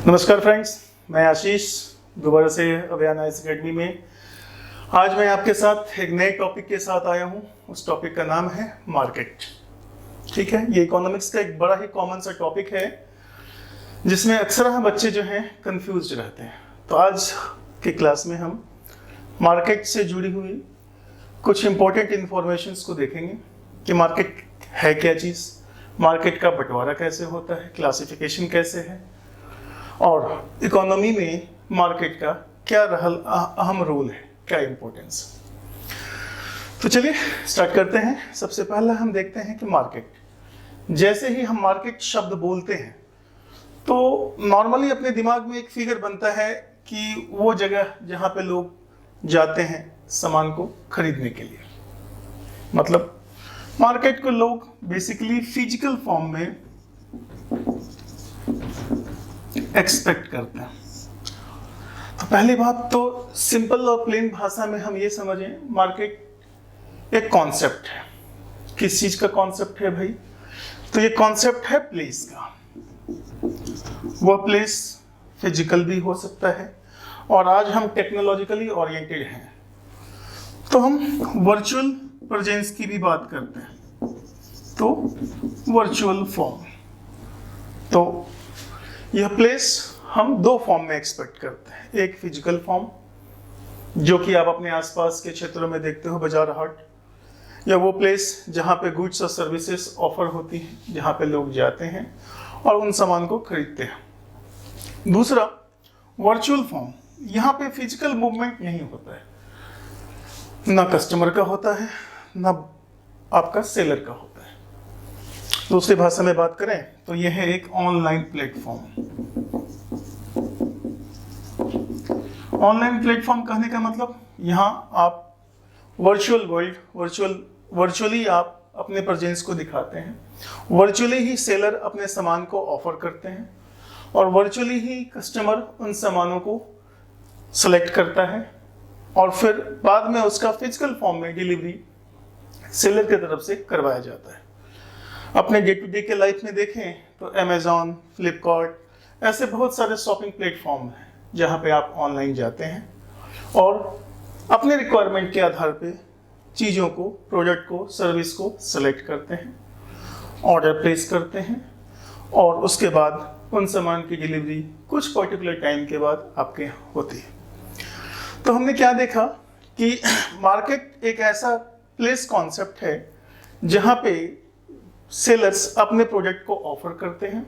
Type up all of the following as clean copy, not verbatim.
नमस्कार फ्रेंड्स, मैं आशीष दोबारा से अभियान आईएएस अकेडमी में। आज मैं आपके साथ एक नए टॉपिक के साथ आया हूं। उस टॉपिक का नाम है मार्केट। ठीक है, ये इकोनॉमिक्स का एक बड़ा ही कॉमन सा टॉपिक है जिसमें अक्सर हम बच्चे जो हैं कंफ्यूज रहते हैं। तो आज की क्लास में हम मार्केट से जुड़ी हुई कुछ इंपॉर्टेंट इंफॉर्मेशंस को देखेंगे कि मार्केट है क्या चीज़, मार्केट का बंटवारा कैसे होता है, क्लासिफिकेशन कैसे है और इकोनॉमी में मार्केट का क्या अहम रोल है, क्या इंपॉर्टेंस। तो चलिए स्टार्ट करते हैं। सबसे पहला हम देखते हैं कि मार्केट, जैसे ही हम मार्केट शब्द बोलते हैं तो नॉर्मली अपने दिमाग में एक फिगर बनता है कि वो जगह जहाँ पे लोग जाते हैं सामान को खरीदने के लिए। मतलब मार्केट को लोग बेसिकली फिजिकल फॉर्म में एक्सपेक्ट करते हैं। तो पहली बात तो सिंपल और प्लेन भाषा में हम ये समझें, मार्केट एक कॉन्सेप्ट है। किस चीज का कॉन्सेप्ट है भाई? तो ये कॉन्सेप्ट है प्लेस का। वह प्लेस फिजिकल भी हो सकता है और आज हम टेक्नोलॉजिकली ओरिएंटेड हैं तो हम वर्चुअल प्रेजेंस की भी बात करते हैं। तो वर्चुअल फॉर्म, तो यह प्लेस हम दो फॉर्म में एक्सपेक्ट करते हैं। एक फिजिकल फॉर्म जो कि आप अपने आसपास के क्षेत्रों में देखते हो, बाजार हाट, या वो प्लेस जहाँ पे गुड्स और सर्विसेज ऑफर होती हैं, जहाँ पे लोग जाते हैं और उन सामान को खरीदते हैं। दूसरा वर्चुअल फॉर्म, यहाँ पे फिजिकल मूवमेंट नहीं होता है, ना कस्टमर का होता है ना आपका सेलर का होता है। दूसरी भाषा में बात करें तो यह है एक ऑनलाइन प्लेटफॉर्म। ऑनलाइन प्लेटफॉर्म कहने का मतलब यहाँ आप वर्चुअल वर्ल्ड, वर्चुअली आप अपने प्रेजेंस को दिखाते हैं, वर्चुअली ही सेलर अपने सामान को ऑफर करते हैं और वर्चुअली ही कस्टमर उन सामानों को सेलेक्ट करता है और फिर बाद में उसका फिजिकल फॉर्म में डिलीवरी सेलर की तरफ से करवाया जाता है। अपने डे टू डे के लाइफ में देखें तो अमेज़ॉन, फ्लिपकार्ट, ऐसे बहुत सारे शॉपिंग प्लेटफॉर्म हैं जहां पे आप ऑनलाइन जाते हैं और अपने रिक्वायरमेंट के आधार पे चीज़ों को, प्रोडक्ट को, सर्विस को सेलेक्ट करते हैं, ऑर्डर प्लेस करते हैं और उसके बाद उन सामान की डिलीवरी कुछ पर्टिकुलर टाइम के बाद आपके यहाँ होती है। तो हमने क्या देखा कि मार्केट एक ऐसा प्लेस कॉन्सेप्ट है जहाँ पे सेलर्स अपने प्रोडक्ट को ऑफर करते हैं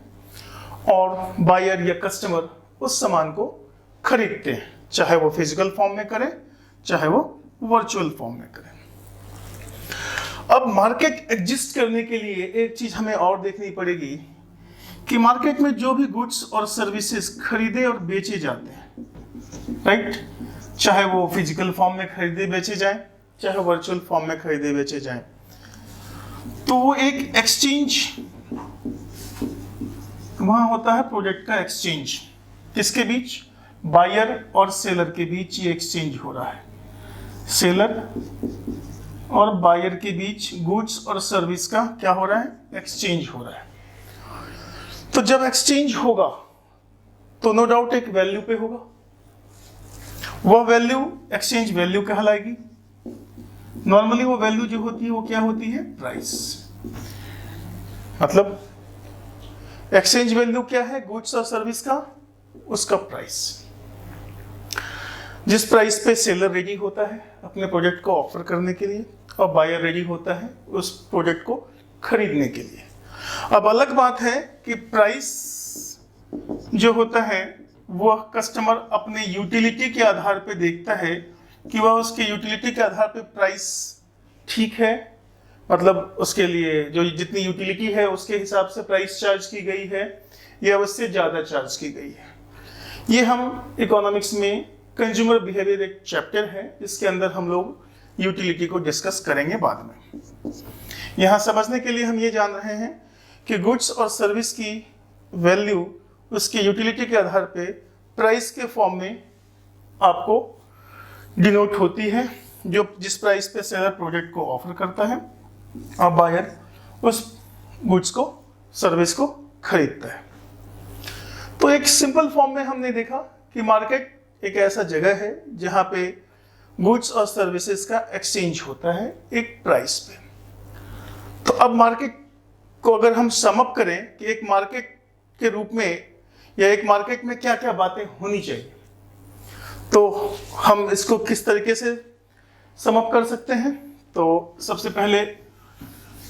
और बायर या कस्टमर उस सामान को खरीदते हैं, चाहे वो फिजिकल फॉर्म में करें चाहे वो वर्चुअल फॉर्म में करें। अब मार्केट एग्जिस्ट करने के लिए एक चीज हमें और देखनी पड़ेगी कि मार्केट में जो भी गुड्स और सर्विसेज खरीदे और बेचे जाते हैं, राइट, चाहे वो फिजिकल फॉर्म में खरीदे बेचे जाएं चाहे वर्चुअल फॉर्म में खरीदे बेचे जाएं, तो वो एक एक्सचेंज वहां होता है, प्रोडक्ट का एक्सचेंज। किसके बीच? बायर और सेलर के बीच ये एक्सचेंज हो रहा है। सेलर और बायर के बीच गुड्स और सर्विस का क्या हो रहा है? एक्सचेंज हो रहा है। तो जब एक्सचेंज होगा तो नो डाउट एक वैल्यू पे होगा। वह वैल्यू एक्सचेंज वैल्यू कहलाएगी। नॉर्मली वो वैल्यू जो होती है वो क्या होती है? प्राइस। मतलब एक्सचेंज वैल्यू क्या है? गुड्स और सर्विस का, उसका प्राइस। जिस प्राइस पे सेलर रेडी होता है अपने प्रोडक्ट को ऑफर करने के लिए और बायर रेडी होता है उस प्रोडक्ट को खरीदने के लिए। अब अलग बात है कि प्राइस जो होता है वह कस्टमर अपने यूटिलिटी के आधार पे देखता है कि वह उसके यूटिलिटी के आधार पे प्राइस ठीक है, मतलब उसके लिए जो जितनी यूटिलिटी है उसके हिसाब से प्राइस चार्ज की गई है या उससे ज़्यादा चार्ज की गई है। ये हम इकोनॉमिक्स में कंज्यूमर बिहेवियर एक चैप्टर है, इसके अंदर हम लोग यूटिलिटी को डिस्कस करेंगे बाद में। यहाँ समझने के लिए हम ये जान रहे हैं कि गुड्स और सर्विस की वैल्यू उसकी यूटिलिटी के आधार पे प्राइस के फॉर्म में आपको डिनोट होती है, जो जिस प्राइस पे सेलर प्रोडक्ट को ऑफर करता है और बायर उस गुड्स को, सर्विस को खरीदता है। तो एक सिंपल फॉर्म में हमने देखा कि मार्केट एक ऐसा जगह है जहां पे गुड्स और सर्विसेज का एक्सचेंज होता है एक प्राइस पे। तो अब मार्केट को अगर हम सम अप करें कि एक मार्केट के रूप में या एक मार्केट में क्या क्या बातें होनी चाहिए, तो हम इसको किस तरीके से सम अप कर सकते हैं। तो सबसे पहले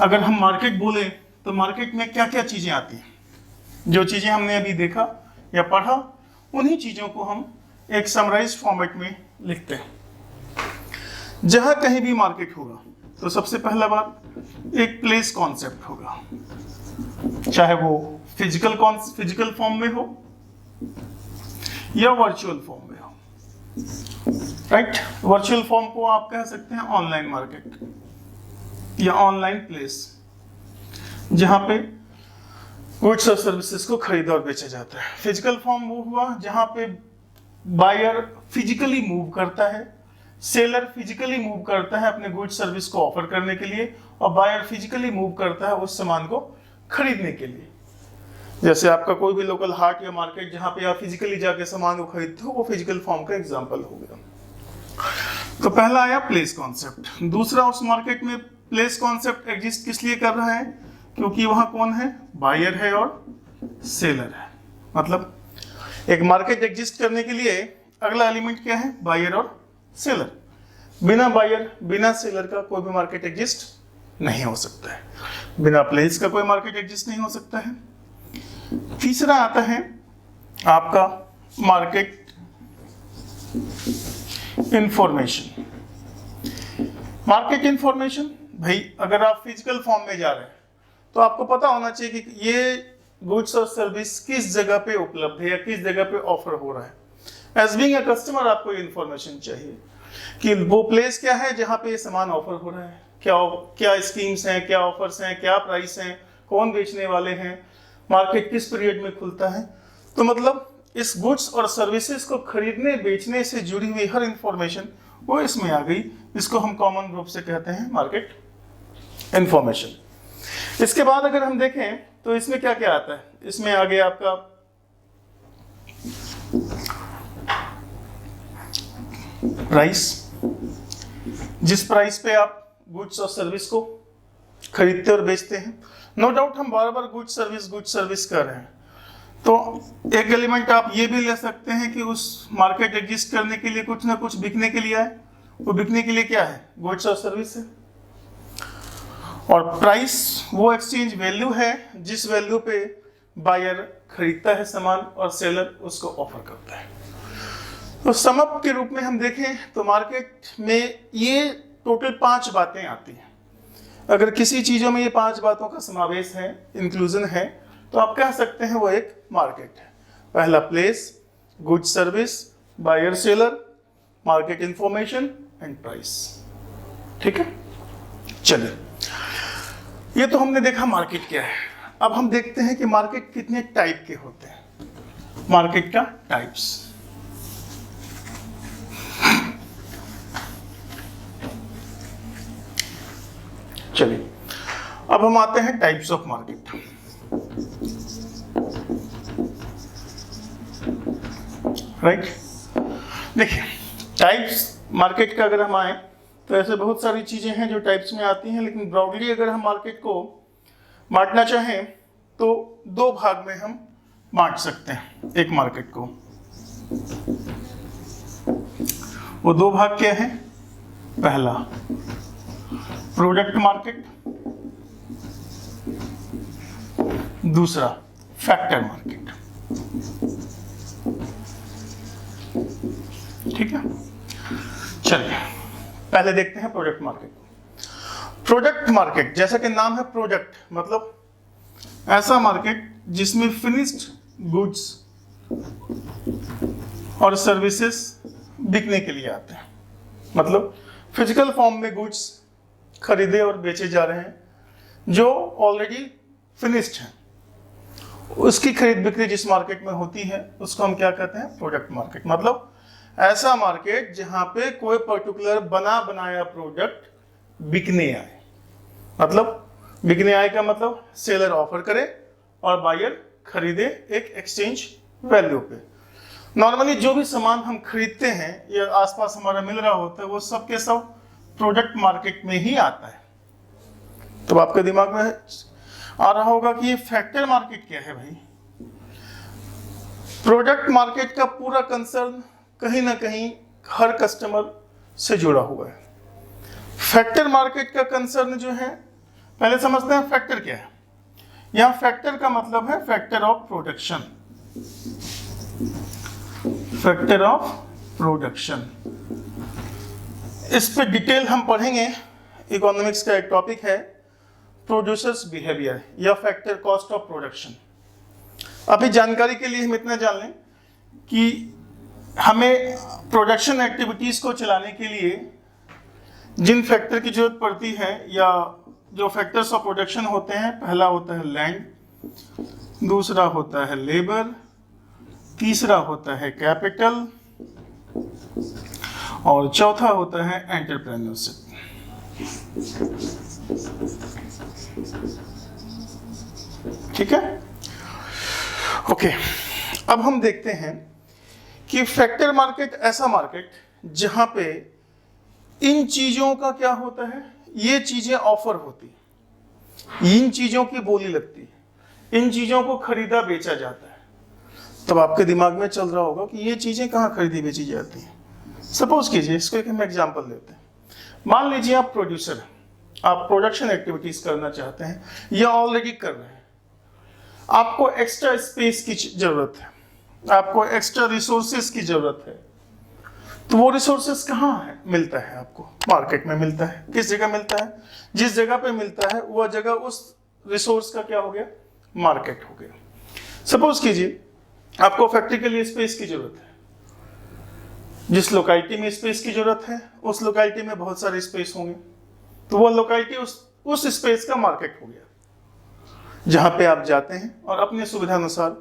अगर हम मार्केट बोलें तो मार्केट में क्या क्या चीज़ें आती हैं, जो चीज़ें हमने अभी देखा या पढ़ा उन्हीं चीज़ों को हम एक समराइज फॉर्मेट में लिखते हैं। जहाँ कहीं भी मार्केट होगा तो सबसे पहला बात एक प्लेस कॉन्सेप्ट होगा, चाहे वो फिजिकल फॉर्म में हो या वर्चुअल फॉर्म में हो, राइट। वर्चुअल फॉर्म को आप कह सकते हैं ऑनलाइन मार्केट या ऑनलाइन प्लेस, जहां पे गुड्स और सर्विसेज को खरीदा और बेचा जाता है। फिजिकल फॉर्म वो हुआ जहां पे बायर फिजिकली मूव करता है, सेलर फिजिकली मूव करता है अपने गुड्स सर्विस को ऑफर करने के लिए, और बायर फिजिकली मूव करता है उस सामान को खरीदने के लिए। जैसे आपका कोई भी लोकल हाट या मार्केट जहां पे आप फिजिकली जाके सामान को खरीदते हो, वो फिजिकल फॉर्म का एग्जांपल हो गया। तो पहला आया प्लेस कॉन्सेप्ट। दूसरा, उस मार्केट में प्लेस कॉन्सेप्ट एग्जिस्ट किस लिए कर रहा है, क्योंकि वहां कौन है, बायर है और सेलर है। मतलब एक मार्केट एग्जिस्ट करने के लिए अगला एलिमेंट क्या है, बायर और सेलर। बिना बायर बिना सेलर का कोई भी मार्केट एग्जिस्ट नहीं हो सकता है, बिना प्लेस का कोई मार्केट एग्जिस्ट नहीं हो सकता है। तीसरा आता है आपका मार्केट इंफॉर्मेशन। मार्केट इंफॉर्मेशन, भाई अगर आप फिजिकल फॉर्म में जा रहे हैं तो आपको पता होना चाहिए कि ये गुड्स और सर्विस किस जगह पे उपलब्ध है या किस जगह पे ऑफर हो रहा है। एज बीइंग अ कस्टमर आपको इंफॉर्मेशन चाहिए कि वो प्लेस क्या है जहाँ पे ये सामान ऑफर हो रहा है, क्या स्कीम्स हैं, क्या ऑफर्स हैं, क्या प्राइस हैं, कौन बेचने वाले हैं, मार्केट किस पीरियड में खुलता है। तो मतलब इस गुड्स और सर्विसेज को खरीदने बेचने से जुड़ी हुई हर इंफॉर्मेशन वो इसमें आ गई। इसको हम कॉमन रूप से कहते हैं मार्केट इंफॉर्मेशन। इसके बाद अगर हम देखें तो इसमें क्या क्या आता है, इसमें आ गया आपका प्राइस, जिस प्राइस पे आप गुड्स और सर्विस को खरीदते और बेचते हैं। नो डाउट हम बार बार गुड्स सर्विस कर रहे हैं, तो एक एलिमेंट आप ये भी ले सकते हैं कि उस मार्केट एग्जिस्ट करने के लिए कुछ ना कुछ बिकने के लिए आए। वो बिकने के लिए क्या है, गुड्स और सर्विस है। और प्राइस वो एक्सचेंज वैल्यू है जिस वैल्यू पे बायर खरीदता है सामान और सेलर उसको ऑफर करता है। तो सम अप के रूप में हम देखें तो मार्केट में ये टोटल 5 बातें आती हैं। अगर किसी चीज़ों में ये 5 बातों का समावेश है, इंक्लूजन है, तो आप कह सकते हैं वो एक मार्केट है। पहला place, good service, buyer seller, market information and price. ठीक है, चलिए ये तो हमने देखा मार्केट क्या है। अब हम देखते हैं कि मार्केट कितने टाइप के होते हैं, मार्केट का टाइप्स। चलिए अब हम आते हैं टाइप्स ऑफ मार्केट। राइट, देखिए टाइप्स मार्केट का अगर हम आए तो ऐसे बहुत सारी चीजें हैं जो टाइप्स में आती हैं, लेकिन ब्रॉडली अगर हम मार्केट को बांटना चाहें तो 2 भाग में हम बांट सकते हैं एक मार्केट को। वो 2 भाग क्या है, पहला प्रोडक्ट मार्केट, दूसरा फैक्टर मार्केट। ठीक है, चलिए पहले देखते हैं प्रोडक्ट मार्केट। प्रोडक्ट मार्केट जैसा कि नाम है प्रोडक्ट, मतलब ऐसा मार्केट जिसमें फिनिश्ड गुड्स और सर्विसेज बिकने के लिए आते हैं। मतलब फिजिकल फॉर्म में गुड्स खरीदे और बेचे जा रहे हैं जो ऑलरेडी फिनिश्ड हैं, उसकी खरीद बिक्री जिस मार्केट में होती है उसको हम क्या कहते हैं, प्रोडक्ट मार्केट। मतलब ऐसा मार्केट जहां पे कोई पर्टिकुलर बना बनाया प्रोडक्ट बिकने आए। मतलब बिकने आए का मतलब सेलर ऑफर करे और बायर खरीदे, एक एक्सचेंज वैल्यू पे। नॉर्मली जो भी सामान हम खरीदते हैं या आसपास हमारा मिल रहा होता है वो सब के सब प्रोडक्ट मार्केट में ही आता है। तो आपके दिमाग में आ रहा होगा कि ये फैक्टर मार्केट क्या है भाई। प्रोडक्ट मार्केट का पूरा कंसर्न कहीं ना कहीं हर कस्टमर से जुड़ा हुआ है। फैक्टर मार्केट का कंसर्न जो है, पहले समझते हैं फैक्टर क्या है। यहां फैक्टर का मतलब है factor of production, factor of production. इस पे डिटेल हम पढ़ेंगे, इकोनॉमिक्स का एक टॉपिक है प्रोड्यूसर्स बिहेवियर या फैक्टर कॉस्ट ऑफ प्रोडक्शन। अभी जानकारी के लिए हम इतना जान लें कि हमें प्रोडक्शन एक्टिविटीज को चलाने के लिए जिन फैक्टर की जरूरत पड़ती है या जो फैक्टर्स ऑफ प्रोडक्शन होते हैं, पहला होता है लैंड, दूसरा होता है लेबर, तीसरा होता है कैपिटल और चौथा होता है एंटरप्रेन्योरशिप। ठीक है, ओके। अब हम देखते हैं कि फैक्टर मार्केट ऐसा मार्केट जहां पे इन चीजों का क्या होता है, ये चीजें ऑफर होती है, इन चीजों की बोली लगती है, इन चीजों को खरीदा बेचा जाता है। तब आपके दिमाग में चल रहा होगा कि ये चीजें कहाँ खरीदी बेची जाती हैं। सपोज कीजिए, इसको एक हम एग्जांपल लेते हैं। मान लीजिए आप प्रोड्यूसर हैं, आप प्रोडक्शन एक्टिविटीज करना चाहते हैं या ऑलरेडी कर रहे हैं। आपको एक्स्ट्रा स्पेस की जरूरत है, आपको एक्स्ट्रा रिसोर्सेज की जरूरत है। तो वो रिसोर्सेज कहाँ है मिलता है आपको? मार्केट में मिलता है। किस जगह मिलता है? जिस जगह पे मिलता है वह जगह उस रिसोर्स का क्या हो गया? मार्केट हो गया। सपोज कीजिए आपको फैक्ट्री के लिए स्पेस की जरूरत है। जिस लोकेलिटी में स्पेस की जरूरत है उस लोकेलिटी में बहुत सारे स्पेस होंगे, तो वह लोकेलिटी उस स्पेस का मार्केट हो गया, जहां पे आप जाते हैं और अपने सुविधा अनुसार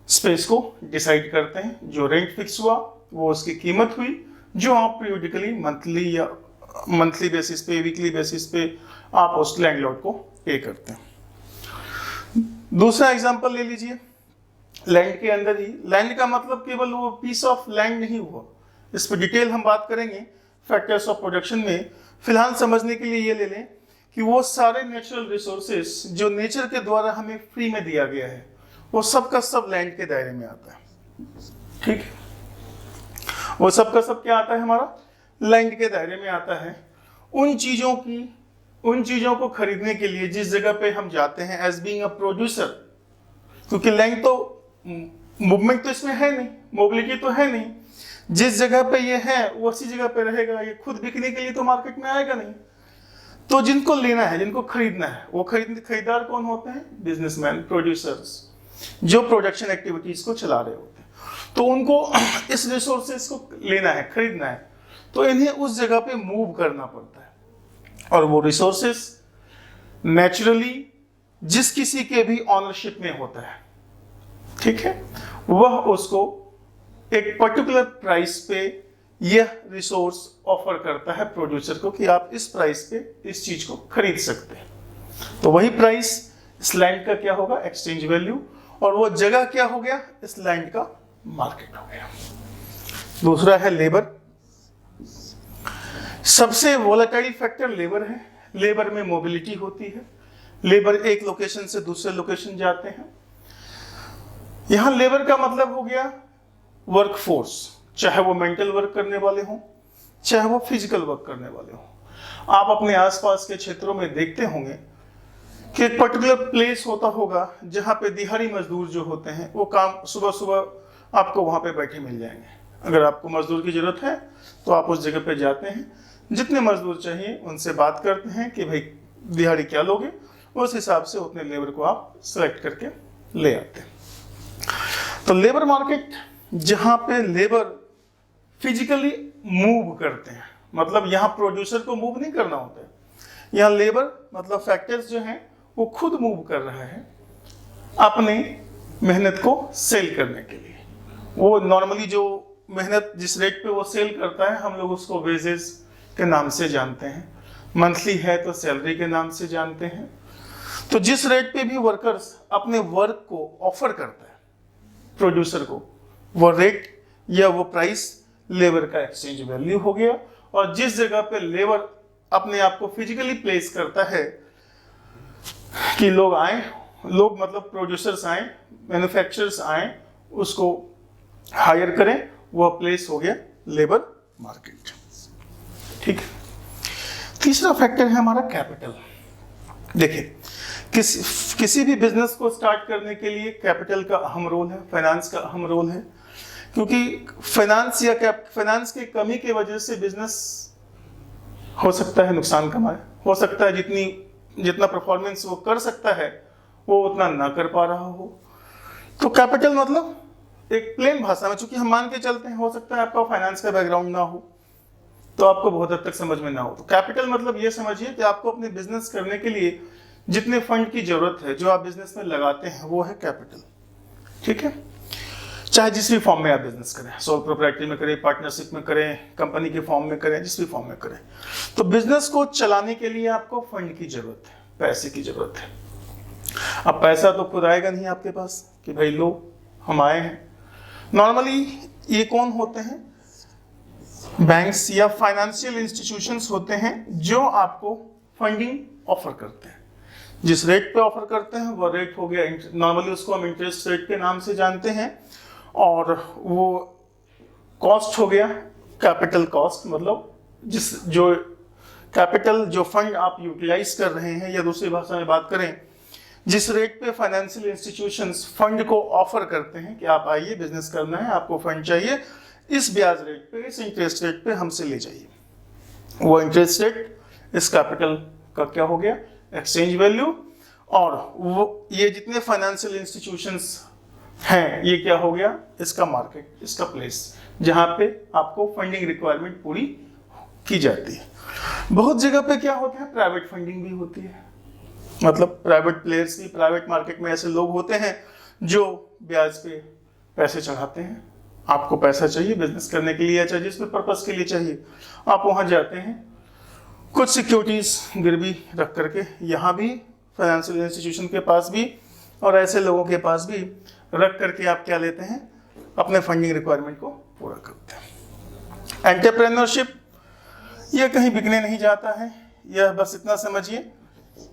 स्पेस को डिसाइड करते हैं। जो रेंट फिक्स हुआ वो उसकी कीमत हुई, जो आप पीरियडिकली मंथली बेसिस पे, वीकली बेसिस पे आप उस लैंडलॉर्ड को पे करते हैं। दूसरा एग्जांपल ले लीजिए, लैंड के अंदर ही। लैंड का मतलब केवल वो पीस ऑफ लैंड नहीं हुआ, इस पर डिटेल हम बात करेंगे फैक्टर्स ऑफ प्रोडक्शन में। फिलहाल समझने के लिए ये ले लें कि वो सारे नेचुरल रिसोर्सेस जो नेचर के द्वारा हमें फ्री में दिया गया है, वो सब का सब लैंड के दायरे में आता है। ठीक है, वो सब का सब क्या आता है? हमारा लैंड के दायरे में आता है। उन चीजों को खरीदने के लिए जिस जगह पे हम जाते हैं एज बीइंग अ प्रोड्यूसर, क्योंकि लैंड तो मूवमेंट तो इसमें है नहीं, मोबिलिटी तो है नहीं। जिस जगह पे ये है वो उसी जगह पे रहेगा, ये खुद बिकने के लिए तो मार्केट में आएगा नहीं। तो जिनको लेना है, जिनको खरीदना है, वो खरीदार कौन होते हैं? बिजनेसमैन, प्रोड्यूसर्स, जो प्रोडक्शन एक्टिविटीज को चला रहे होते हैं। तो उनको इस रिसोर्सेस को लेना है, खरीदना है, तो इन्हें उस जगह पे मूव करना पड़ता है। और वो रिसोर्सेस नेचुरली जिस किसी के भी ऑनरशिप में होता है, ठीक है, वह उसको एक पर्टिकुलर प्राइस पे यह रिसोर्स ऑफर करता है प्रोड्यूसर को कि आप इस प्राइस पे इस चीज को खरीद सकते हैं। तो वही प्राइस इस लैंड का क्या होगा? Exchange value. और वो जगह क्या हो गया? इस लैंड का मार्केट हो गया। दूसरा है लेबर। सबसे वोलेटाइल फैक्टर लेबर है। लेबर में मोबिलिटी होती है, लेबर एक लोकेशन से दूसरे लोकेशन जाते हैं। यहां लेबर का मतलब हो गया वर्क फोर्स, चाहे वो मेंटल वर्क करने वाले हों, चाहे वो फिजिकल वर्क करने वाले हों। आप अपने आसपास के क्षेत्रों में देखते होंगे कि एक पर्टिकुलर प्लेस होता होगा जहां पे दिहाड़ी मजदूर जो होते हैं वो काम सुबह सुबह आपको वहां पे बैठे मिल जाएंगे। अगर आपको मजदूर की जरूरत है तो आप उस जगह पे जाते हैं, जितने मजदूर चाहिए उनसे बात करते हैं कि भाई दिहाड़ी क्या लोगे, उस हिसाब से उतने लेबर को आप सेलेक्ट करके ले आते हैं। तो लेबर मार्केट जहां पे लेबर फिजिकली मूव करते हैं, मतलब यहां प्रोड्यूसर को मूव नहीं करना होता है, यहां लेबर मतलब फैक्टर्स जो हैं वो खुद मूव कर रहा है अपने मेहनत को सेल करने के लिए। वो नॉर्मली जो मेहनत जिस रेट पे वो सेल करता है हम लोग उसको वेजेस के नाम से जानते हैं, मंथली है तो सैलरी के नाम से जानते हैं। तो जिस रेट पे भी वर्कर्स अपने वर्क को ऑफर करता है प्रोड्यूसर को, वो रेट या वो प्राइस लेबर का एक्सचेंज वैल्यू हो गया। और जिस जगह पे लेबर अपने आप को फिजिकली प्लेस करता है कि लोग आए, लोग मतलब प्रोड्यूसर्स आए, मैन्युफैक्चरर्स आए, उसको हायर करें, वह प्लेस हो गया लेबर मार्केट। ठीक है। तीसरा फैक्टर है हमारा कैपिटल। देखिए, किसी भी बिजनेस को स्टार्ट करने के लिए कैपिटल का अहम रोल है, फाइनेंस का अहम रोल है, क्योंकि फाइनेंस की कमी की वजह से बिजनेस हो सकता है नुकसान कमाए, हो सकता है जितना परफॉर्मेंस वो कर सकता है वो उतना ना कर पा रहा हो। तो कैपिटल मतलब एक प्लेन भाषा में, चूंकि हम मान के चलते हैं, हो सकता है आपका फाइनेंस का बैकग्राउंड ना हो तो आपको बहुत हद तक समझ में ना हो। तो कैपिटल मतलब ये समझिए कि आपको अपने बिजनेस करने के लिए जितने फंड की जरूरत है, जो आप बिजनेस में लगाते हैं, वो है कैपिटल। ठीक है। चाहे जिस भी फॉर्म में आप बिजनेस करें, सोल प्रोप्राइटरी में करें, पार्टनरशिप में करें, कंपनी के फॉर्म में करें, जिस भी फॉर्म में करें, तो बिजनेस को चलाने के लिए आपको फंड की जरूरत है, पैसे की जरूरत है। अब पैसा तो खुद आएगा नहीं आपके पास कि भाई लो हम आए हैं। नॉर्मली ये कौन होते हैं? बैंक्स या फाइनेंशियल इंस्टीट्यूशंस होते हैं जो आपको फंडिंग ऑफर करते हैं। जिस रेट पे ऑफर करते हैं वो रेट हो गया, नॉर्मली उसको हम इंटरेस्ट रेट के नाम से जानते हैं, और वो कॉस्ट हो गया कैपिटल कॉस्ट, मतलब जो कैपिटल जो फंड आप यूटिलाइज कर रहे हैं, या दूसरी भाषा में बात करें, जिस रेट पे फाइनेंशियल इंस्टीट्यूशंस फंड को ऑफर करते हैं कि आप आइए बिजनेस करना है, आपको फंड चाहिए, इस ब्याज रेट पे, इस इंटरेस्ट रेट पे हमसे ले जाइए। वो इंटरेस्ट रेट इस कैपिटल का क्या हो गया? Exchange value. और वो ये जितने फाइनेंशियल इंस्टीट्यूशंस हैं, ये क्या हो गया? इसका मार्केट, इसका प्लेस, जहां पे आपको फंडिंग रिक्वायरमेंट पूरी की जाती है। बहुत जगह पे क्या होता है? प्राइवेट फंडिंग भी होती है, मतलब प्राइवेट प्लेयर्स भी, प्राइवेट मार्केट में ऐसे लोग होते हैं जो ब्याज पे पैसे चढ़ाते हैं। आपको पैसा चाहिए बिजनेस करने के लिए, या जिस भी पर्पस के लिए चाहिए, आप वहां जाते हैं, कुछ सिक्योरिटीज गिरवी रख करके, यहाँ भी फाइनेंशियल इंस्टीट्यूशन के पास भी और ऐसे लोगों के पास भी रख करके आप क्या लेते हैं? अपने फंडिंग रिक्वायरमेंट को पूरा करते हैं। एंटरप्रेन्योरशिप ये कहीं बिकने नहीं जाता है, यह बस इतना समझिए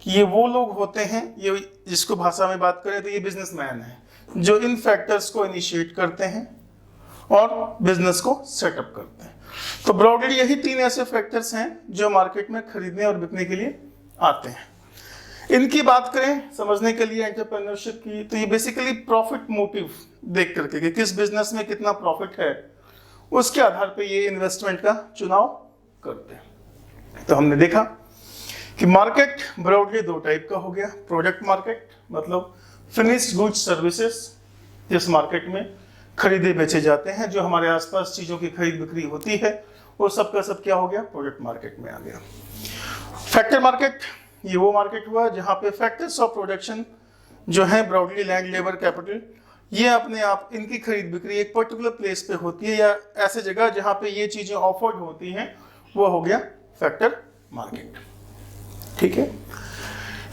कि ये वो लोग होते हैं, ये जिसको भाषा में बात करें तो ये बिजनेसमैन है, जो इन फैक्टर्स को इनिशिएट करते हैं और बिजनेस को सेटअप करते हैं। तो ब्रॉडली यही 3 ऐसे फैक्टर्स हैं जो मार्केट में खरीदने और बिकने के लिए आते हैं। इनकी बात करें समझने के लिए एंटरप्रेन्योरशिप की, तो ये बेसिकली प्रॉफिट मोटिव देख करके कि किस बिजनेस में कितना प्रॉफिट है, उसके आधार पे ये इन्वेस्टमेंट का चुनाव करते हैं। तो हमने देखा कि मार्केट ब्रॉडली 2 टाइप का हो गया। प्रोडक्ट मार्केट मतलब फिनिश्ड गुड्स सर्विसेज, जिस मार्केट में खरीदे बेचे जाते हैं, जो हमारे आसपास चीज़ों की खरीद बिक्री होती है, वो सब का सब क्या हो गया? प्रोडक्ट मार्केट में आ गया। फैक्टर मार्केट ये वो मार्केट हुआ जहाँ पे फैक्टर्स ऑफ प्रोडक्शन जो है ब्रॉडली लैंड, लेबर, कैपिटल, ये अपने आप इनकी खरीद बिक्री एक पर्टिकुलर प्लेस पे होती है, या ऐसे जगह जहाँ पे ये चीज़ें ऑफर्ड होती हैं, वो हो गया फैक्टर मार्केट। ठीक है,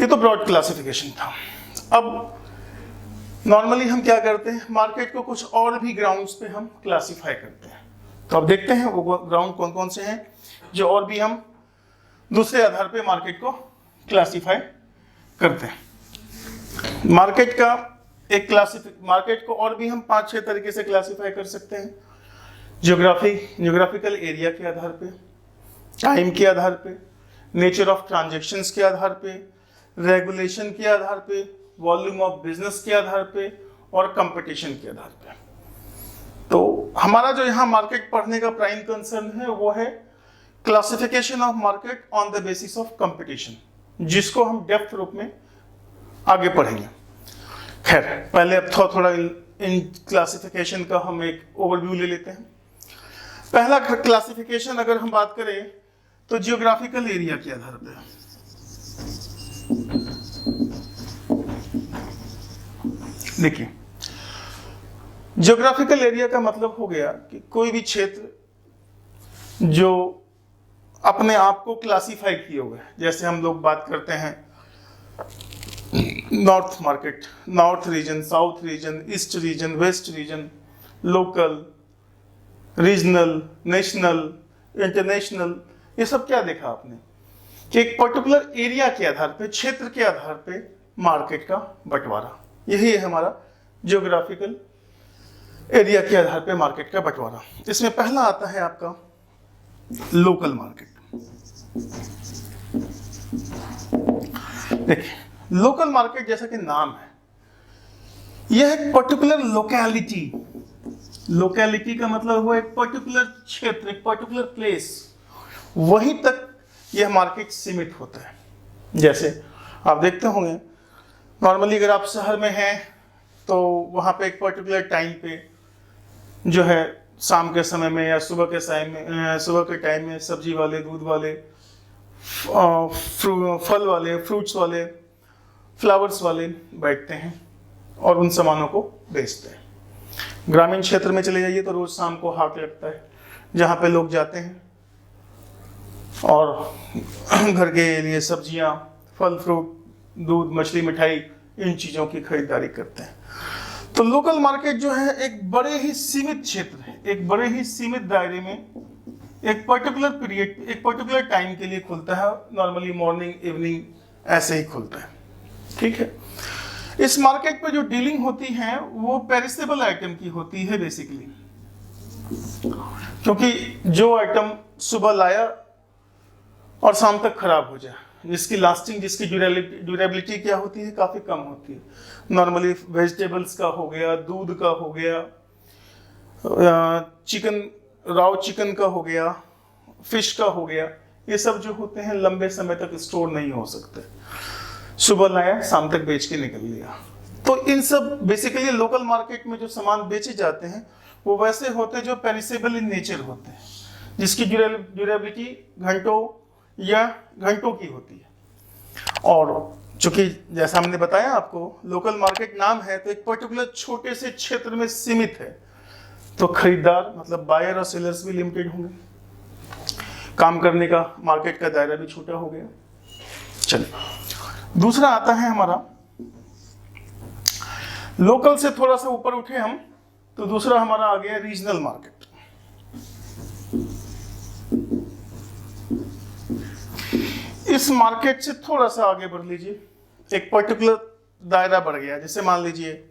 ये तो ब्रॉड क्लासिफिकेशन था। अब नॉर्मली हम क्या करते हैं? मार्केट को कुछ और भी ग्राउंड्स पे हम क्लासिफाई करते हैं। तो अब देखते हैं वो ग्राउंड कौन कौन से हैं जो और भी हम दूसरे आधार पे मार्केट को क्लासिफाई करते हैं। मार्केट को और भी हम 5-6 तरीके से क्लासिफाई कर सकते हैं। ज्योग्राफिकल एरिया के आधार पे, टाइम के आधार पे, नेचर ऑफ ट्रांजैक्शंस के आधार पे, रेगुलेशन के आधार पे, वॉल्यूम ऑफ बिजनेस के आधार पे, और कंपटीशन के आधार पे। तो हमारा जो यहाँ मार्केट पढ़ने का प्राइम कंसर्न है वो है classification of market on the basis of competition, जिसको हम डेप्थ रूप में आगे पढ़ेंगे। खैर, पहले अब थोड़ा इन क्लासिफिकेशन का हम एक ओवरव्यू ले लेते हैं। पहला क्लासिफिकेशन अगर हम बात करें तो जियोग्राफिकल एरिया के आधार पे। देखिए, जियोग्राफिकल एरिया का मतलब हो गया कि कोई भी क्षेत्र जो अपने आप को क्लासिफाई किए हुए है। जैसे हम लोग बात करते हैं north market, north region, south region, east region, west region, local, regional, national, international, ये सब क्या देखा आपने कि एक पर्टिकुलर एरिया के आधार पे, क्षेत्र के आधार पे मार्केट का बंटवारा, यही है हमारा ज्योग्राफिकल एरिया के आधार पे मार्केट का बंटवारा। इसमें पहला आता है आपका लोकल मार्केट। देखिए, लोकल मार्केट जैसा कि नाम है, यह एक पर्टिकुलर लोकेलिटी, लोकेलिटी का मतलब हुआ एक पर्टिकुलर क्षेत्र, एक पर्टिकुलर प्लेस, वहीं तक यह मार्केट सीमित होता है। जैसे आप देखते होंगे नॉर्मली अगर आप शहर में हैं तो वहाँ पे एक पर्टिकुलर टाइम पे जो है शाम के समय में या सुबह के टाइम में सब्जी वाले, दूध वाले, फल वाले, फ्रूट्स वाले, फ्लावर्स वाले बैठते हैं और उन सामानों को बेचते हैं। ग्रामीण क्षेत्र में चले जाइए तो रोज शाम को हाट लगता है जहाँ पे लोग जाते हैं और घर के लिए सब्जियां, फल फ्रूट, दूध, मछली, मिठाई, इन चीज़ों की खरीदारी करते हैं। तो लोकल मार्केट जो है एक बड़े ही सीमित क्षेत्र है, एक बड़े ही सीमित दायरे में एक पर्टिकुलर पीरियड, एक पर्टिकुलर टाइम के लिए खुलता है। नॉर्मली मॉर्निंग, इवनिंग ऐसे ही खुलता है। ठीक है, इस मार्केट पे जो डीलिंग होती है वो पेरिसेबल आइटम की होती है बेसिकली, क्योंकि जो आइटम सुबह लाया और शाम तक खराब हो जाए, जिसकी लास्टिंग, जिसकी ड्यूरेबिलिटी क्या होती है, काफ़ी कम होती है। नॉर्मली वेजिटेबल्स का हो गया, दूध का हो गया, चिकन, राव चिकन का हो गया, फिश का हो गया, ये सब जो होते हैं लंबे समय तक स्टोर नहीं हो सकते। सुबह लाया, शाम तक बेच के निकल लिया। तो इन सब बेसिकली लोकल मार्केट में जो सामान बेचे जाते हैं वो वैसे होते हैं जो पेरिसेबल इन नेचर होते हैं, जिसकी ड्यूरेबिलिटी घंटों की होती है। और चूंकि जैसा हमने बताया आपको लोकल मार्केट नाम है तो एक पर्टिकुलर छोटे से क्षेत्र में सीमित है, तो खरीदार मतलब बायर और सेलर्स भी लिमिटेड होंगे, काम करने का मार्केट का दायरा भी छोटा हो गया। चलिए, दूसरा आता है हमारा, लोकल से थोड़ा सा ऊपर उठे हम तो दूसरा हमारा आ गया रीजनल मार्केट। इस मार्केट से थोड़ा सा आगे बढ़ लीजिए, एक पर्टिकुलर दायरा बढ़ गया। जैसे मान लीजिए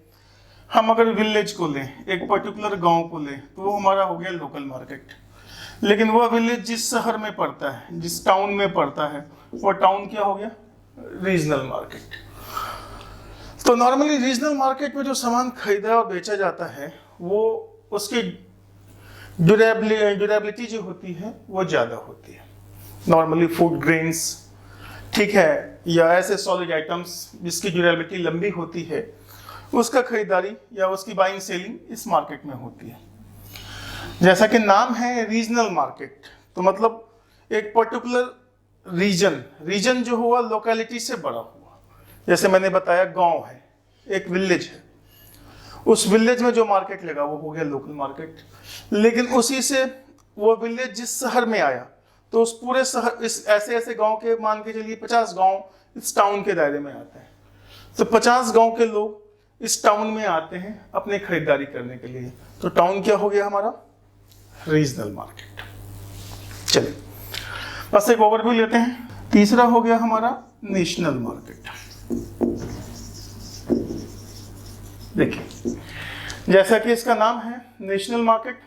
हम अगर विलेज को लें, एक पर्टिकुलर गांव को लें, तो वो हमारा हो गया लोकल मार्केट। लेकिन वह विलेज जिस शहर में पड़ता है, जिस टाउन में पड़ता है, वो टाउन क्या हो गया, रीजनल मार्केट। तो नॉर्मली रीजनल मार्केट में जो सामान खरीदा और बेचा जाता है वो उसकी ड्यूरेबिलिटी जो होती है वो ज़्यादा होती है। नॉर्मली फूड ग्रेन्स, ठीक है, या ऐसे सॉलिड आइटम्स जिसकी ड्यूरेबिलिटी लंबी होती है, उसका खरीदारी या उसकी बाइंग सेलिंग इस मार्केट में होती है। जैसा कि नाम है रीजनल मार्केट, तो मतलब एक पर्टिकुलर रीजन जो हुआ लोकेलिटी से बड़ा हुआ। जैसे मैंने बताया गांव है, एक विलेज है, उस विलेज में जो मार्केट लगा वो हो गया लोकल मार्केट। लेकिन उसी से वो विलेज जिस शहर में आया तो उस पूरे शहर, इस ऐसे गांव के मान के चलिए 50 गांव इस टाउन के दायरे में आते हैं, तो 50 गांव के लोग इस टाउन में आते हैं अपने खरीदारी करने के लिए। तो टाउन क्या हो गया हमारा, रीजनल मार्केट। चलिए बस एक ओवरव्यू लेते हैं। तीसरा हो गया हमारा नेशनल मार्केट। देखिए, जैसा कि इसका नाम है नेशनल मार्केट,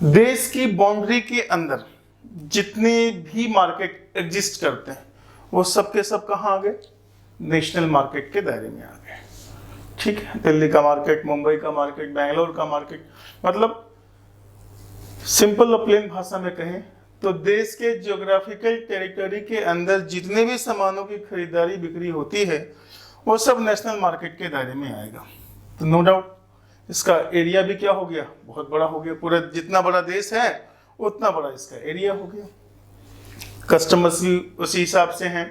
देश की बाउंड्री के अंदर जितने भी मार्केट एग्जिस्ट करते हैं वो सब के सब कहाँ आ गए, नेशनल मार्केट के दायरे में आ गए। ठीक है, दिल्ली का मार्केट, मुंबई का मार्केट, बेंगलोर का मार्केट, मतलब सिंपल और प्लेन भाषा में कहें तो देश के ज्योग्राफिकल टेरिटरी के अंदर जितने भी सामानों की खरीदारी बिक्री होती है वो सब नेशनल मार्केट के दायरे में आएगा। तो नो डाउट इसका एरिया भी क्या हो गया, बहुत बड़ा हो गया। पूरा जितना बड़ा देश है उतना बड़ा इसका एरिया हो गया। कस्टमर्स भी उसी हिसाब से हैं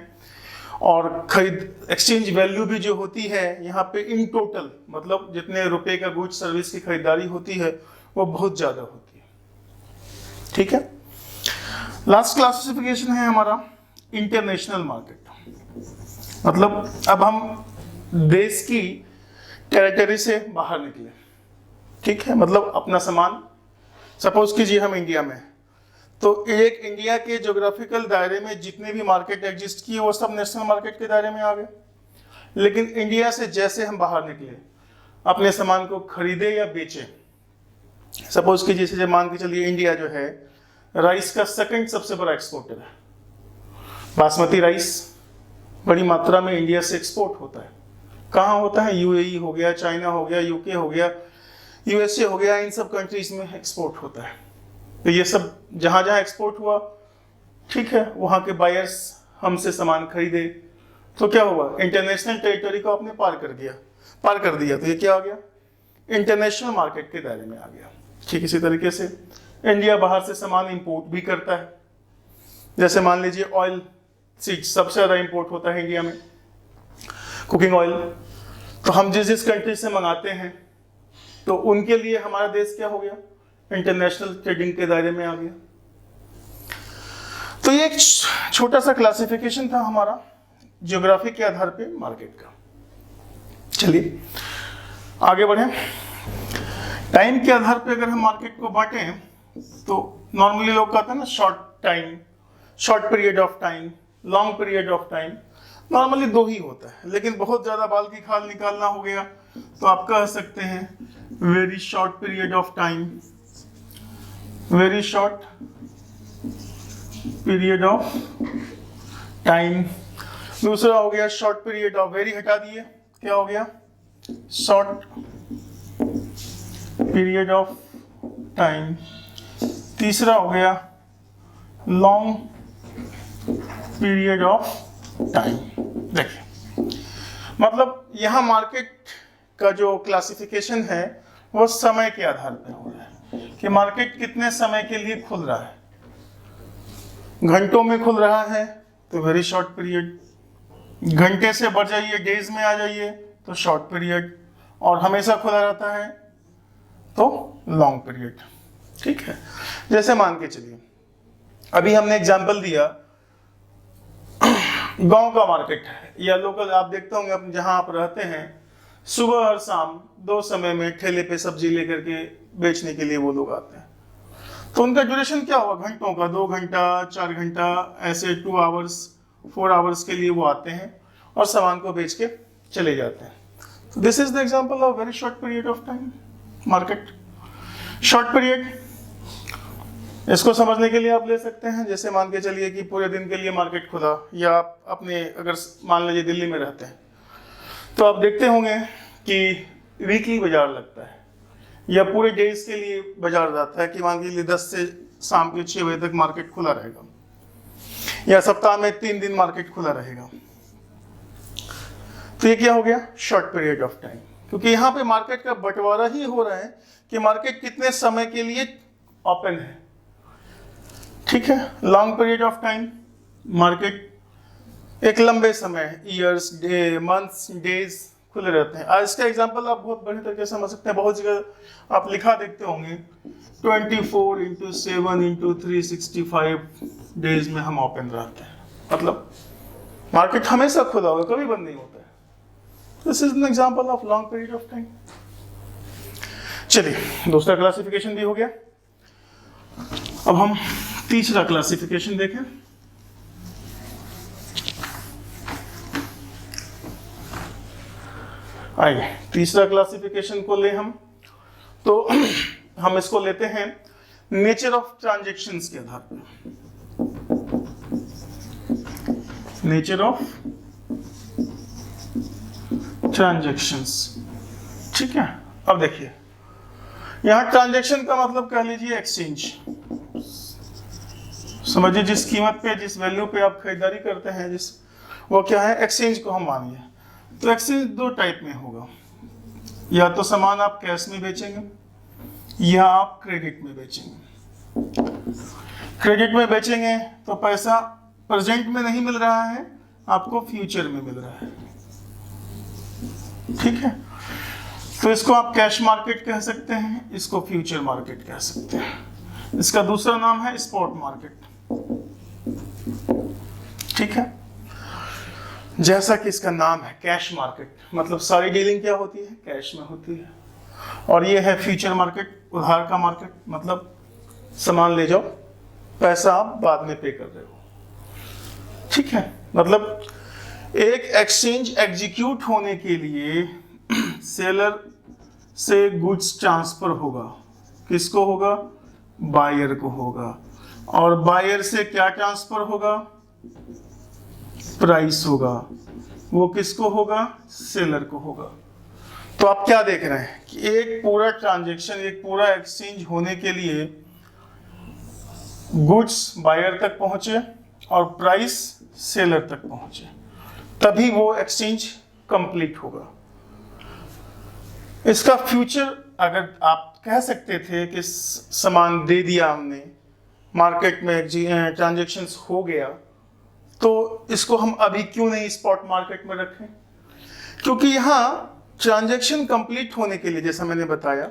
और खरीद एक्सचेंज वैल्यू भी जो होती है यहाँ पे इन टोटल, मतलब जितने रुपए का गुड्स सर्विस की खरीदारी होती है वो बहुत ज़्यादा होती है। ठीक है, लास्ट क्लासिफिकेशन है हमारा इंटरनेशनल मार्केट। मतलब अब हम देश की टेरिटरी से बाहर निकले, ठीक है, मतलब अपना सामान, सपोज कीजिए हम इंडिया में, तो एक इंडिया के ज्योग्राफिकल दायरे में जितने भी मार्केट एग्जिस्ट किए वो सब नेशनल मार्केट के दायरे में आ गए। लेकिन इंडिया से जैसे हम बाहर निकले, अपने सामान को खरीदे या बेचे, सपोज कीजिए जैसे मान के चलिए इंडिया जो है राइस का सेकंड सबसे बड़ा एक्सपोर्टर है। बासमती राइस बड़ी मात्रा में इंडिया से एक्सपोर्ट होता है। कहाँ होता है? यूएई हो गया, चाइना हो गया, यूके हो गया, यूएसए हो गया, इन सब कंट्रीज में एक्सपोर्ट होता है। तो ये सब जहाँ जहाँ एक्सपोर्ट हुआ, ठीक है, वहाँ के बायर्स हमसे सामान खरीदे, तो क्या हुआ? इंटरनेशनल टेरिटरी को आपने पार कर दिया, तो ये क्या आ गया? इंटरनेशनल मार्केट के दायरे में आ गया। ठीक इसी तरीके से इंडिया बाहर से सामान इंपोर्ट भी करता है। जैसे मान लीजिए ऑयल सीड्स सबसे ज़्यादा इंपोर्ट होता है इंडिया में, कुकिंग ऑयल। तो हम जिस जिस कंट्री से मंगाते हैं, तो उनके लिए हमारा देश क्या हो गया? इंटरनेशनल ट्रेडिंग के दायरे में आ गया। तो ये एक छोटा सा क्लासिफिकेशन था हमारा ज्योग्राफी के आधार पे मार्केट का। चलिए आगे बढ़े। टाइम के आधार पे अगर हम मार्केट को बांटें, तो नॉर्मली लोग कहते हैं ना short time, short period of time, long period of time. Normally दो ही होता है, लेकिन बहुत ज्यादा बाल की खाल निकालना हो गया तो आप कह सकते हैं very short period of time, very short period of time. दूसरा हो गया शॉर्ट पीरियड ऑफ, वेरी हटा दिए, क्या हो गया? Short period of time. तीसरा हो गया लॉन्ग पीरियड ऑफ टाइम। देखिए, मतलब यहां मार्केट का जो क्लासिफिकेशन है वो समय के आधार पर हो रहा है कि मार्केट कितने समय के लिए खुल रहा है। घंटों में खुल रहा है तो वेरी शॉर्ट पीरियड, घंटे से बढ़ जाइए, डेज में आ जाइए तो शॉर्ट पीरियड, और हमेशा खुला रहता है तो लॉन्ग पीरियड। ठीक है, जैसे मान के चलिए अभी हमने एग्जांपल दिया, गांव का मार्केट है या लोकल, आप देखते होंगे जहां आप रहते हैं, सुबह और शाम दो समय में ठेले पे सब्जी लेकर के बेचने के लिए वो लोग आते हैं। तो उनका ड्यूरेशन क्या होगा? घंटों का, 2 घंटा, 4 घंटा, ऐसे 2 आवर्स, 4 आवर्स के लिए वो आते हैं और सामान को बेच के चले जाते हैं। तो this is the example of very short period of time market. Short period, इसको समझने के लिए आप ले सकते हैं, जैसे मान के चलिए कि पूरे दिन के लिए मार्केट खुला, या आप अपने अगर मान लीजिए दिल्ली में रहते हैं तो आप देखते होंगे कि वीकली बाजार लगता है या पूरे डेज के लिए बाजार जाता है, कि मान लीजिए 10 से शाम के 6 बजे तक मार्केट खुला रहेगा, या सप्ताह में 3 दिन मार्केट खुला रहेगा। तो ये क्या हो गया? शॉर्ट पीरियड ऑफ टाइम, क्योंकि यहाँ पे मार्केट का बंटवारा ही हो रहा है कि मार्केट कितने समय के लिए ओपन है। ठीक है, long period of time, market एक लंबे समय, ईयर्स, डे, मंथ्स, डेज खुले रहते हैं। आज इसका एग्जांपल आप बहुत बढ़िया तरीके से समझ सकते हैं। बहुत जगह आप लिखा देखते होंगे 24x7x365 डेज में हम ओपन रहते हैं, मतलब मार्केट हमेशा खुला होगा, कभी बंद नहीं होता है। This is an example of long period of time. चलिए दूसरा क्लासिफिकेशन भी हो गया। अब हम तीसरा क्लासिफिकेशन देखें। आइए तीसरा क्लासिफिकेशन को ले हम, तो हम इसको लेते हैं नेचर ऑफ ट्रांजैक्शंस के आधार पर। नेचर ऑफ ट्रांजैक्शंस, ठीक है। अब देखिए, यहां ट्रांजैक्शन का मतलब कह लीजिए एक्सचेंज। समझिए जिस कीमत पे, जिस वैल्यू पे आप खरीदारी करते हैं, वो क्या है? एक्सचेंज को हम मानिए। तो एक्सचेंज 2 टाइप में होगा, या तो सामान आप कैश में बेचेंगे या आप क्रेडिट में बेचेंगे। क्रेडिट में बेचेंगे तो पैसा प्रेजेंट में नहीं मिल रहा है, आपको फ्यूचर में मिल रहा है। ठीक है, तो इसको आप कैश मार्केट कह सकते हैं, इसको फ्यूचर मार्केट कह सकते हैं। इसका दूसरा नाम है स्पॉट मार्केट। ठीक है, जैसा कि इसका नाम है कैश मार्केट, मतलब सारी डीलिंग क्या होती है, कैश में होती है। और ये है फ्यूचर मार्केट, उधार का मार्केट, मतलब सामान ले जाओ, पैसा आप बाद में पे कर रहे हो। ठीक है, मतलब एक एक्सचेंज एग्जीक्यूट होने के लिए सेलर से गुड्स ट्रांसफर होगा, किसको होगा, बायर को होगा, और बायर से क्या ट्रांसफर होगा, प्राइस होगा, वो किसको होगा, सेलर को होगा। तो आप क्या देख रहे हैं कि एक पूरा ट्रांजैक्शन, एक पूरा एक्सचेंज होने के लिए गुड्स बायर तक पहुंचे और प्राइस सेलर तक पहुंचे, तभी वो एक्सचेंज कंप्लीट होगा। इसका फ्यूचर, अगर आप कह सकते थे कि सामान दे दिया हमने, मार्केट में ट्रांजैक्शंस हो गया, तो इसको हम अभी क्यों नहीं स्पॉट मार्केट में रखें, क्योंकि यहाँ ट्रांजैक्शन कंप्लीट होने के लिए, जैसा मैंने बताया,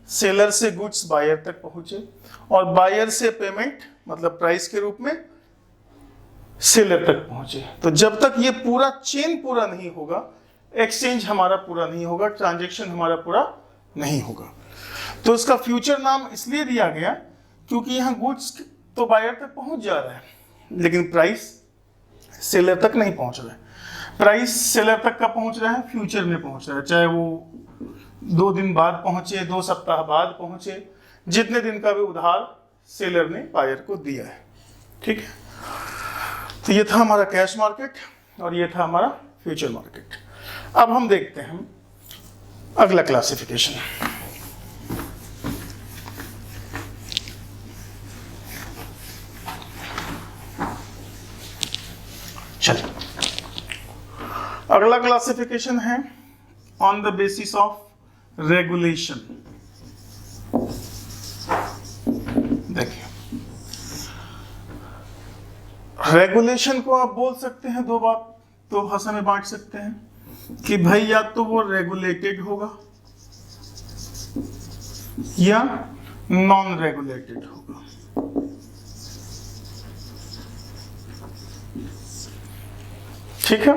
सेलर से गुड्स बायर तक पहुंचे और बायर से पेमेंट मतलब प्राइस के रूप में सेलर तक पहुंचे। तो जब तक ये पूरा चेन पूरा नहीं होगा, एक्सचेंज हमारा पूरा नहीं होगा, ट्रांजैक्शन हमारा पूरा नहीं होगा। तो इसका फ्यूचर नाम इसलिए दिया गया क्योंकि यहाँ गुड्स तो बायर तक पहुंच जा रहा है, लेकिन प्राइस सेलर तक नहीं पहुंच रहा है। प्राइस सेलर तक का पहुंच रहा है, फ्यूचर में पहुंच रहा है, चाहे वो 2 दिन बाद पहुंचे, 2 सप्ताह बाद पहुंचे, जितने दिन का भी उधार सेलर ने बायर को दिया है। ठीक है, तो ये था हमारा कैश मार्केट और ये था हमारा फ्यूचर मार्केट। अब हम देखते हैं अगला क्लासिफिकेशन। चलिए, अगला क्लासिफिकेशन है on the basis of regulation. देखिए, रेगुलेशन को आप बोल सकते हैं दो भाषा में बांट सकते हैं कि भाई या तो वो रेगुलेटेड होगा या नॉन रेगुलेटेड होगा। ठीक है,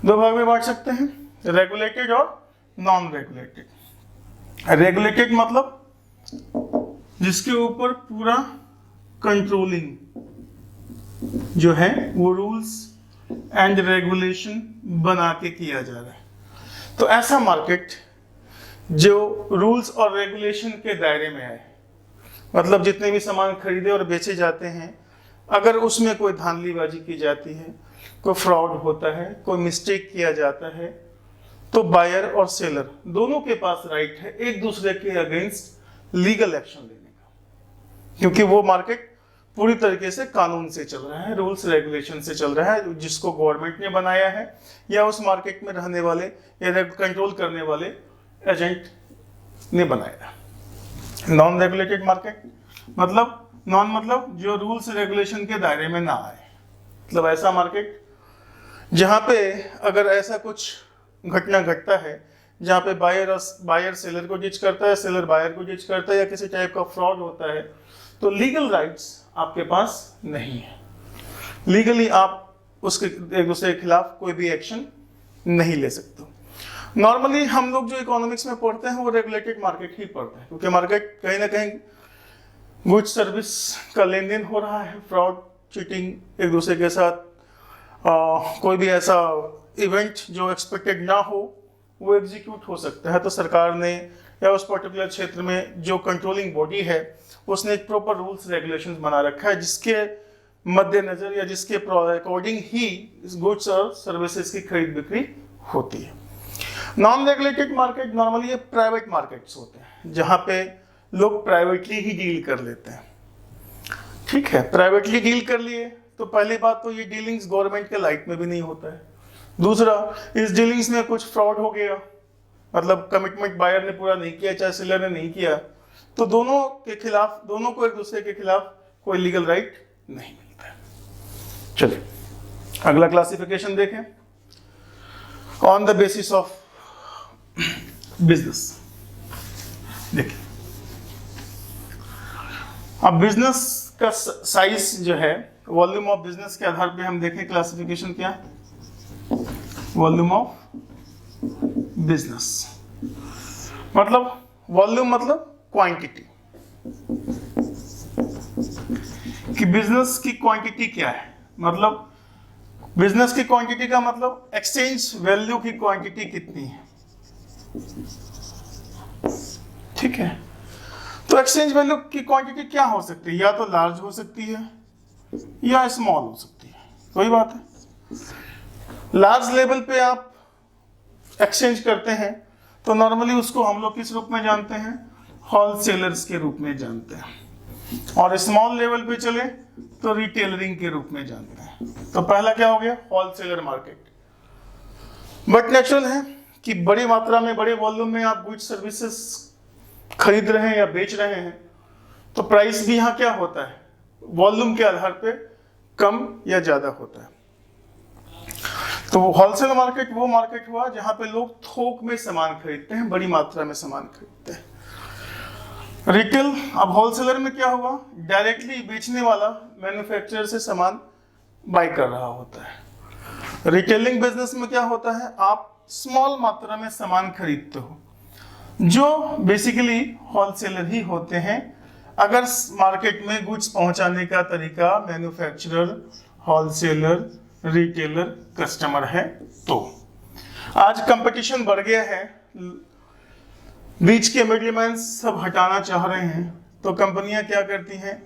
2 भाग में बांट सकते हैं, रेगुलेटेड और नॉन रेगुलेटेड। रेगुलेटेड मतलब जिसके ऊपर पूरा कंट्रोलिंग जो है वो रूल्स एंड रेगुलेशन बना के किया जा रहा है। तो ऐसा मार्केट जो रूल्स और रेगुलेशन के दायरे में है, मतलब जितने भी सामान खरीदे और बेचे जाते हैं, अगर उसमें कोई धांधलीबाजी की जाती है, कोई फ्रॉड होता है, कोई मिस्टेक किया जाता है, तो बायर और सेलर दोनों के पास राइट है एक दूसरे के अगेंस्ट लीगल एक्शन लेने का, क्योंकि वो मार्केट पूरी तरीके से कानून से चल रहा है, रूल्स रेगुलेशन से चल रहा है, जिसको गवर्नमेंट ने बनाया है या उस मार्केट में रहने वाले या कंट्रोल करने वाले एजेंट ने बनाया। नॉन रेगुलेटेड मार्केट मतलब जो रूल्स रेगुलेशन के दायरे में ना आए, मतलब ऐसा मार्केट जहां पे अगर ऐसा कुछ घटना घटता है जहां पे बायर सेलर को जज करता है, सेलर बायर को जज करता है, या किसी टाइप का फ्रॉड होता है, तो लीगल राइट्स आपके पास नहीं है। लीगली आप उसके एक दूसरे के खिलाफ कोई भी एक्शन नहीं ले सकते। नॉर्मली हम लोग जो इकोनॉमिक्स में पढ़ते हैं वो रेगुलेटेड मार्केट ही पढ़ते हैं, क्योंकि मार्केट कहीं ना कहीं गुड्स सर्विस का लेन देन हो रहा है, फ्रॉड चीटिंग एक दूसरे के साथ, कोई भी ऐसा इवेंट जो एक्सपेक्टेड ना हो वो एग्जीक्यूट हो सकता है। तो सरकार ने या उस पर्टिकुलर क्षेत्र में जो कंट्रोलिंग बॉडी है उसने एक प्रॉपर रूल्स रेगुलेशंस बना रखा है, जिसके मद्देनजर या जिसके अकॉर्डिंग ही गुड्स और सर्विसेज की खरीद बिक्री होती है। नॉन रेगुलेटेड मार्केट नॉर्मली ये प्राइवेट मार्केट्स होते हैं, जहां पे लोग प्राइवेटली ही डील कर लेते हैं। ठीक है, प्राइवेटली डील कर लिए तो पहली बात तो ये डीलिंग्स गवर्नमेंट के लाइट में भी नहीं होता है। दूसरा, इस डीलिंग्स में कुछ फ्रॉड हो गया, मतलब कमिटमेंट बायर ने पूरा नहीं किया, चाहे सेलर ने नहीं किया, तो दोनों को एक दूसरे के खिलाफ कोई लीगल राइट नहीं मिलता है। चलिए अगला क्लासिफिकेशन देखें, on the basis of business. देखिए, अब बिजनेस का साइज जो है, वॉल्यूम ऑफ बिजनेस के आधार पे हम देखें क्लासिफिकेशन क्या, वॉल्यूम ऑफ बिजनेस, मतलब वॉल्यूम मतलब क्वांटिटी, कि बिजनेस की क्वांटिटी क्या है, मतलब बिजनेस की क्वांटिटी का मतलब एक्सचेंज वैल्यू की क्वांटिटी कितनी है। ठीक है, तो एक्सचेंज वैल्यू की क्वांटिटी क्या हो सकती है, या तो लार्ज हो सकती है या स्मॉल हो सकती है, कोई बात है। लार्ज लेवल पे आप एक्सचेंज करते हैं तो नॉर्मली उसको हम लोग किस रूप में जानते हैं, होलसेलर्स के रूप में जानते हैं, और स्मॉल लेवल पे चले तो रिटेलरिंग के रूप में जानते हैं। तो पहला क्या हो गया, होलसेलर मार्केट। बट नेचुरल है कि बड़ी मात्रा में, बड़े वॉल्यूम में आप गुड्स सर्विसेज खरीद रहे हैं या बेच रहे हैं, तो प्राइस भी यहाँ क्या होता है, वॉल्यूम के आधार पे कम या ज्यादा होता है। तो होलसेल मार्केट वो मार्केट हुआ जहां पे लोग थोक में सामान खरीदते हैं, बड़ी मात्रा में सामान खरीदते हैं। रिटेल, अब होलसेलर में क्या हुआ, डायरेक्टली बेचने वाला मैन्युफैक्चरर से सामान बाय कर रहा होता है। रिटेलिंग बिजनेस में क्या होता है, आप स्मॉल मात्रा में सामान खरीदते हो, जो बेसिकली होलसेलर ही होते हैं। अगर मार्केट में गुड्स पहुंचाने का तरीका मैन्युफैक्चरर, होलसेलर, रिटेलर, कस्टमर है, तो आज कंपटीशन बढ़ गया है, बीच के मिडलमैन सब हटाना चाह रहे हैं, तो कंपनियां क्या करती हैं,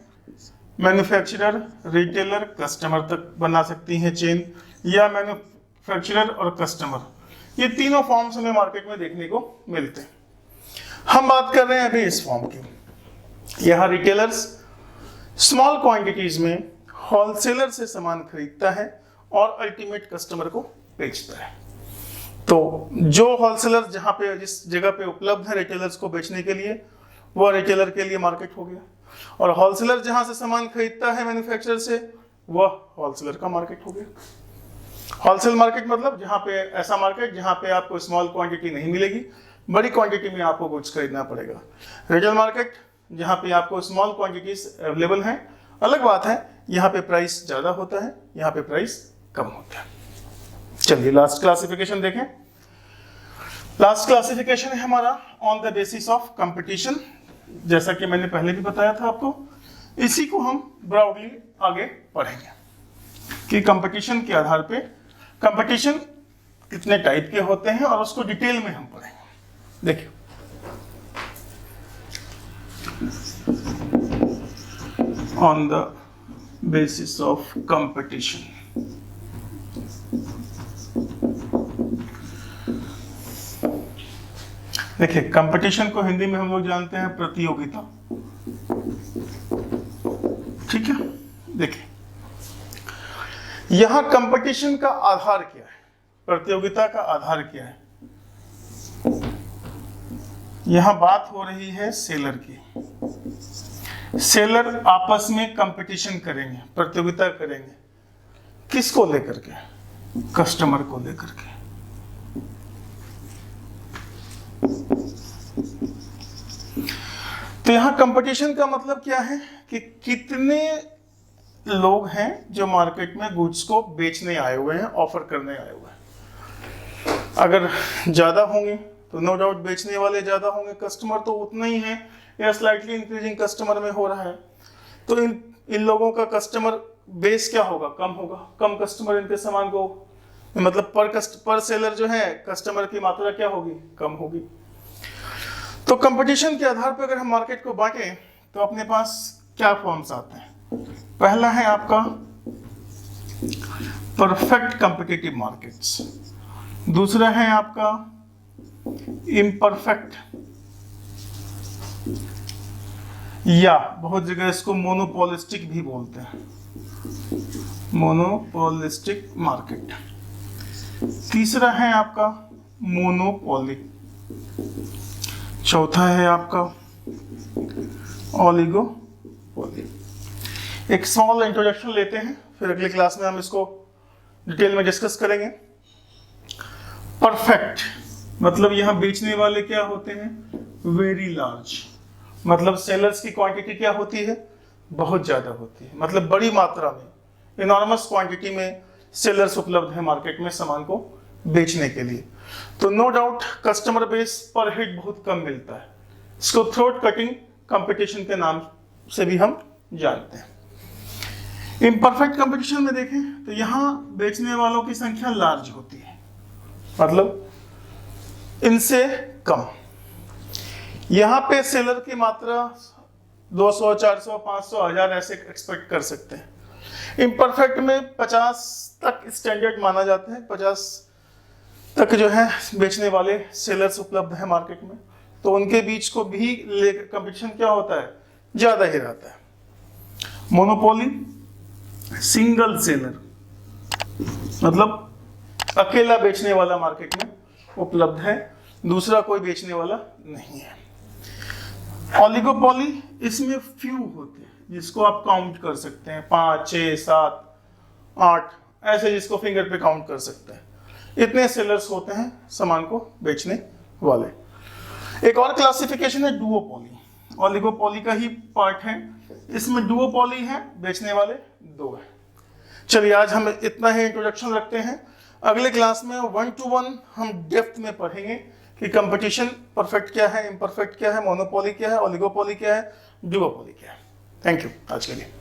मैन्युफैक्चरर, रिटेलर, कस्टमर तक बना सकती हैं चेन, या मैन्युफैक्चरर और कस्टमर, ये तीनों फॉर्म्स हमें मार्केट में देखने को मिलते हैं। हम बात कर रहे हैं अभी इस फॉर्म की। यहाँ रिटेलर्स स्मॉल क्वांटिटीज में होलसेलर से सामान खरीदता है और अल्टीमेट कस्टमर को बेचता है। तो जो होलसेलर जहां पे, जिस जगह पे उपलब्ध है रिटेलर्स को बेचने के लिए, वो रिटेलर के लिए मार्केट हो गया, और होलसेलर जहां से सामान खरीदता है मैन्युफैक्चरर से, वह होलसेलर का मार्केट हो गया। होलसेल मार्केट मतलब जहां पे, ऐसा मार्केट जहां पे आपको स्मॉल क्वांटिटी नहीं मिलेगी, बड़ी क्वांटिटी में आपको गुड्स खरीदना पड़ेगा। रिटेल मार्केट जहां पे आपको स्मॉल क्वांटिटीज अवेलेबल हैं, अलग बात है, यहाँ पे प्राइस ज्यादा होता है, यहाँ पे प्राइस कम होता है। चलिए लास्ट क्लासिफिकेशन देखें। लास्ट क्लासिफिकेशन है हमारा on the basis of competition, जैसा कि मैंने पहले भी बताया था आपको, इसी को हम ब्रॉडली आगे पढ़ेंगे कि कंपटीशन के आधार पे कंपटीशन कितने टाइप के होते हैं, और उसको डिटेल में हम पढ़ेंगे। देखिए, on the basis of competition, देखिए कंपटीशन को हिंदी में हम लोग जानते हैं प्रतियोगिता। ठीक है, देखिए यहां कंपटीशन का आधार क्या है, प्रतियोगिता का आधार क्या है। यहां बात हो रही है सेलर की। सेलर आपस में कंपटीशन करेंगे, प्रतियोगिता करेंगे, किसको लेकर के, कस्टमर को लेकर के। तो यहां कंपटीशन का मतलब क्या है कि कितने लोग हैं जो मार्केट में गुड्स को बेचने आए हुए हैं, ऑफर करने आए हुए हैं। अगर ज्यादा होंगे तो नो डाउट बेचने वाले ज्यादा होंगे, कस्टमर तो उतना ही है या स्लाइटली इंक्रीजिंग कस्टमर में हो रहा है, तो इन लोगों का कस्टमर बेस क्या होगा, कम होगा। कम कस्टमर इनके सामान को, मतलब पर सेलर जो है कस्टमर की मात्रा क्या होगी, कम होगी। तो कंपटीशन के आधार पर अगर हम मार्केट को बांटें तो अपने पास क्या फॉर्म्स आते हैं। पहला है आपका परफेक्ट कॉम्पिटिटिव मार्केट्स, दूसरा है आपका इम्परफेक्ट, या बहुत जगह इसको मोनोपोलिस्टिक भी बोलते हैं, मोनोपोलिस्टिक मार्केट। तीसरा है आपका मोनोपोली, चौथा है आपका ओलिगोपोली। एक स्मॉल इंट्रोडक्शन लेते हैं, फिर अगली क्लास में हम इसको डिटेल में डिस्कस करेंगे। परफेक्ट मतलब यहां बेचने वाले क्या होते हैं, वेरी लार्ज, मतलब सेलर्स की क्वांटिटी क्या होती है, बहुत ज्यादा होती है, मतलब बड़ी मात्रा में, इनॉर्मस क्वांटिटी में सेलर्स उपलब्ध है मार्केट में सामान को बेचने के लिए। तो नो डाउट कस्टमर बेस पर हेड बहुत कम मिलता है। इसको थ्रोट कटिंग कंपटीशन के नाम से भी हम जानते हैं। इम्परफेक्ट कंपटीशन में देखें तो यहाँ बेचने वालों की संख्या लार्ज होती है, मतलब इनसे कम। यहाँ पे सेलर की मात्रा 200, 400, 500, 1000 ऐसे एक्सपेक्ट कर सकते हैं। इम्परफेक्ट में 50 तक स्टैंडर्ड माना जाता है, 50 तक जो है बेचने वाले सेलर्स उपलब्ध है मार्केट में। तो उनके बीच को भी कंपटीशन क्या होता है, ज़्यादा ही रहता है। मोनोपोली, सिंगल सेलर, मतलब अकेला बेचने वाला मार्केट में उपलब्ध है, दूसरा कोई बेचने वाला नहीं है। ओलिगोपोली, इसमें फ्यू होते हैं जिसको आप काउंट कर सकते हैं, 5, 6, 7, 8 ऐसे, जिसको फिंगर पे काउंट कर सकते हैं। इतने सेलर्स होते हैं सामान को बेचने वाले। एक और क्लासिफिकेशन है डुओपोली, ओलिगोपोली का ही पार्ट है। इसमें डुओपोली है, बेचने वाले 2 हैं। चलिए आज हम इतना ही इंट्रोडक्शन रखते हैं। अगले क्लास में 1 to 1 हम डेप्थ में पढ़ेंगे कि कंपटीशन परफेक्ट क्या है, इम्परफेक्ट क्या है, मोनोपोली क्या है, ओलिगोपोली क्या है, डुओपोली क्या है। थैंक यू आज के लिए।